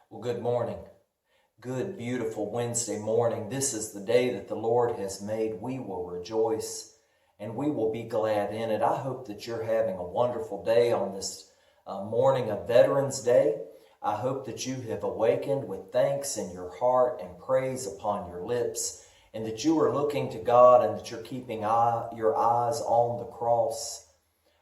Well, good morning. Good, beautiful Wednesday morning. This is the day that the Lord has made. We will rejoice and we will be glad in it. I hope that you're having a wonderful day on this morning of Veterans Day. I hope that you have awakened with thanks in your heart and praise upon your lips, and that you are looking to God and that you're keeping your eyes on the cross.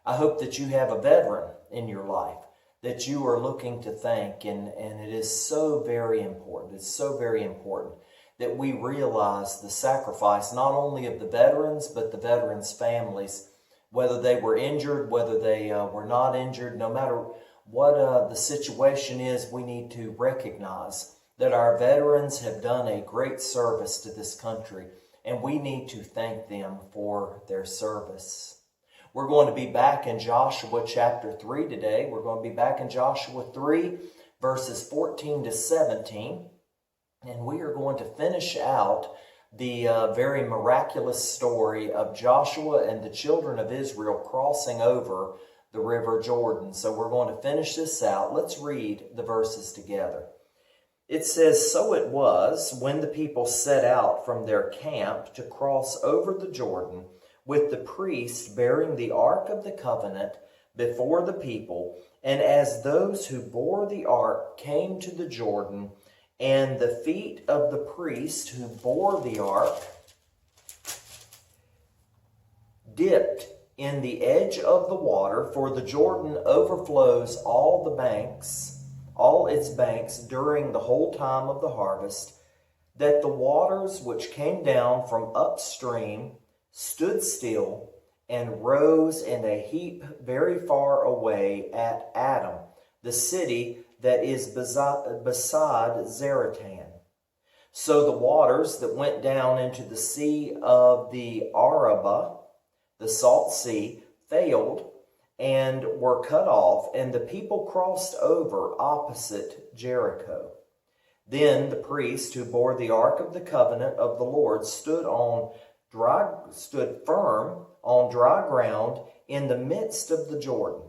I hope that you have a veteran in your life that you are looking to thank, and it is so very important. It's so very important that we realize the sacrifice not only of the veterans, but the veterans' families, whether they were injured, whether they were not injured, no matter what the situation is, we need to recognize that our veterans have done a great service to this country, and we need to thank them for their service. We're going to be back in Joshua chapter 3 today. We're going to be back in Joshua 3, verses 14 to 17. And we are going to finish out the very miraculous story of Joshua and the children of Israel crossing over the river Jordan. So we're going to finish this out. Let's read the verses together. It says, "So it was, when the people set out from their camp to cross over the Jordan, with the priest bearing the ark of the covenant before the people, and as those who bore the ark came to the Jordan, and the feet of the priest who bore the ark dipped in the edge of the water, for the Jordan overflows all its banks during the whole time of the harvest, that the waters which came down from upstream stood still and rose in a heap very far away at Adam, the city that is beside Zaretan. So the waters that went down into the sea of the Arabah, the salt sea, failed and were cut off, and the people crossed over opposite Jericho. Then the priest who bore the ark of the covenant of the Lord stood firm on dry ground in the midst of the Jordan,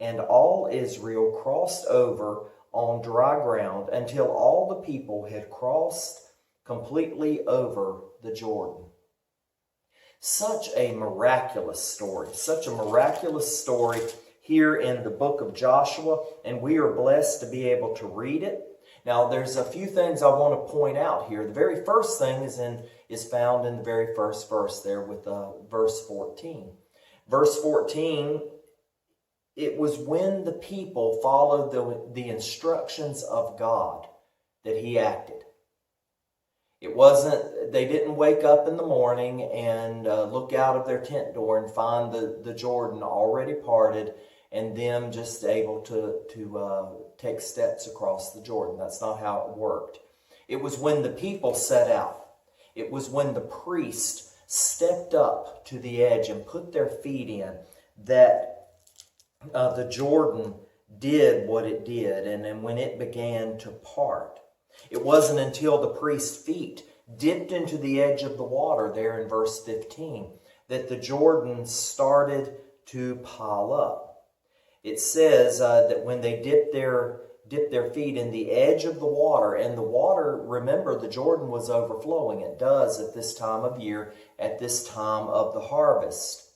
and all Israel crossed over on dry ground until all the people had crossed completely over the Jordan." Such a miraculous story here in the book of Joshua, and we are blessed to be able to read it. Now, there's a few things I want to point out here. The very first thing is found in the very first verse there with verse 14. Verse 14, it was when the people followed the instructions of God that he acted. They didn't wake up in the morning and look out of their tent door and find the Jordan already parted and them just able to take steps across the Jordan. That's not how it worked. It was when the people set out. It was when the priest stepped up to the edge and put their feet in that the Jordan did what it did, and then when it began to part. It wasn't until the priest's feet dipped into the edge of the water there in verse 15 that the Jordan started to pile up. It says that when they dipped their feet in the edge of the water, and the water, remember, the Jordan was overflowing. It does at this time of year, at this time of the harvest.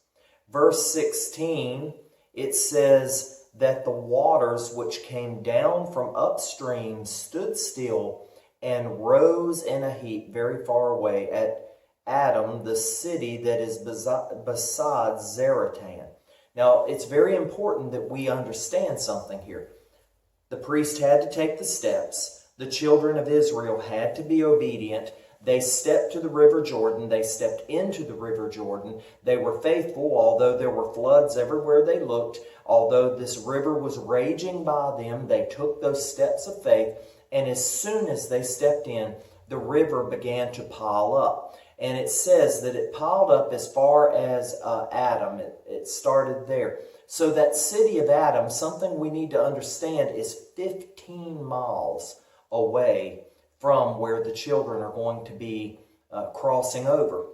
Verse 16, it says that the waters which came down from upstream stood still and rose in a heap very far away at Adam, the city that is beside Zaretan. Now, it's very important that we understand something here. The priest had to take the steps. The children of Israel had to be obedient. They stepped to the river Jordan. They stepped into the river Jordan. They were faithful, although there were floods everywhere they looked. Although this river was raging by them, they took those steps of faith. And as soon as they stepped in, the river began to pile up. And it says that it piled up as far as Adam. It started there. So that city of Adam, something we need to understand, is 15 miles away from where the children are going to be crossing over.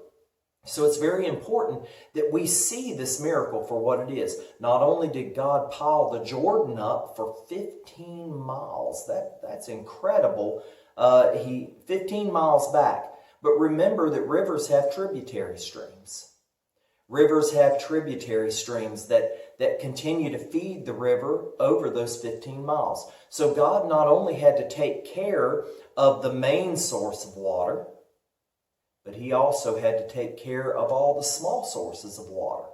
So it's very important that we see this miracle for what it is. Not only did God pile the Jordan up for 15 miles, that's incredible. 15 miles back. But remember that rivers have tributary streams. Rivers have tributary streams that continue to feed the river over those 15 miles. So God not only had to take care of the main source of water, but he also had to take care of all the small sources of water.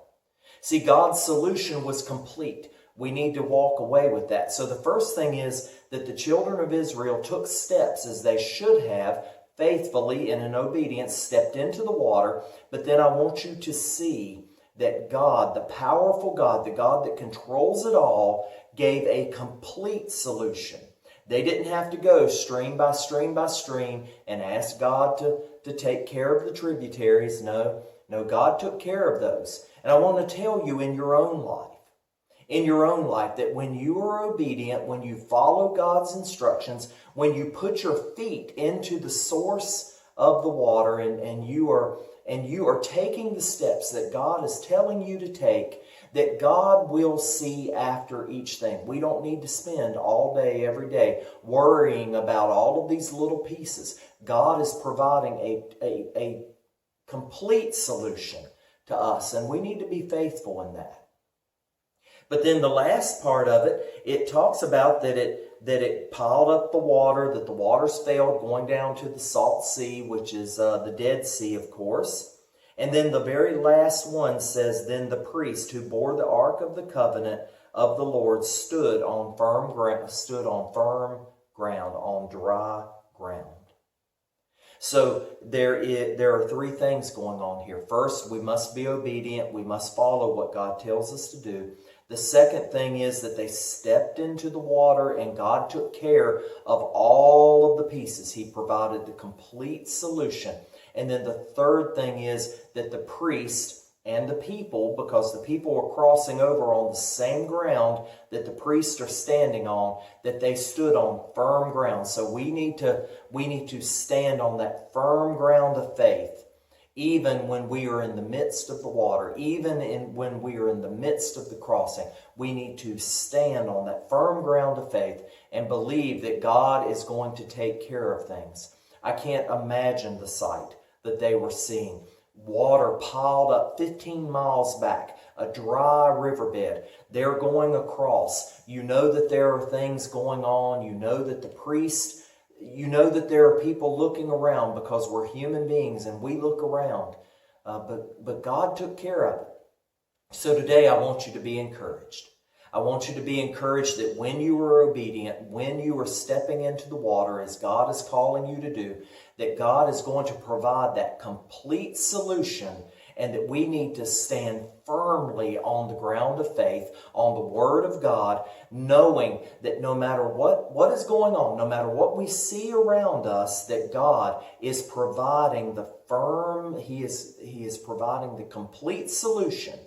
See, God's solution was complete. We need to walk away with that. So the first thing is that the children of Israel took steps, as they should have, faithfully and in obedience, stepped into the water. But then I want you to see that God, the powerful God, the God that controls it all, gave a complete solution. They didn't have to go stream by stream by stream and ask God to take care of the tributaries. No, God took care of those. And I want to tell you in your own life, that when you are obedient, when you follow God's instructions, when you put your feet into the source of the water and you are taking the steps that God is telling you to take, that God will see after each thing. We don't need to spend all day, every day, worrying about all of these little pieces. God is providing a complete solution to us, and we need to be faithful in that. But then the last part of it, it talks about that it piled up the water, that the waters failed going down to the Salt Sea, which is the Dead Sea, of course. And then the very last one says, then the priest who bore the Ark of the Covenant of the Lord stood on firm ground, on dry ground. So there are three things going on here. First, we must be obedient. We must follow what God tells us to do. The second thing is that they stepped into the water and God took care of all of the pieces. He provided the complete solution. And then the third thing is that the priest and the people, because the people were crossing over on the same ground that the priests are standing on, that they stood on firm ground. So we need to stand on that firm ground of faith, even when we are in the midst of the water, when we are in the midst of the crossing. We need to stand on that firm ground of faith and believe that God is going to take care of things. I can't imagine the sight that they were seeing. Water piled up 15 miles back, a dry riverbed. They're going across. You know that there are things going on. You know that the priest, you know that there are people looking around, because we're human beings and we look around. But God took care of it. So today I want you to be encouraged. I want you to be encouraged that when you are obedient, when you are stepping into the water as God is calling you to do, that God is going to provide that complete solution, and that we need to stand firmly on the ground of faith, on the Word of God, knowing that no matter what is going on, no matter what we see around us, that God is providing He is providing the complete solution,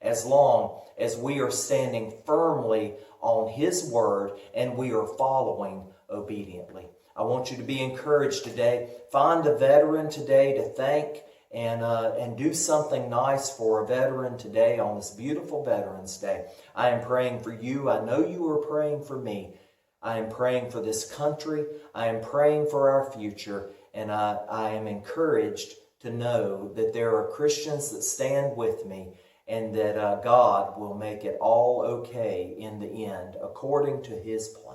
as long as we are standing firmly on His Word and we are following obediently. I want you to be encouraged today. Find a veteran today to thank, and do something nice for a veteran today on this beautiful Veterans Day. I am praying for you. I know you are praying for me. I am praying for this country. I am praying for our future. And I am encouraged to know that there are Christians that stand with me, and that God will make it all okay in the end, according to His plan.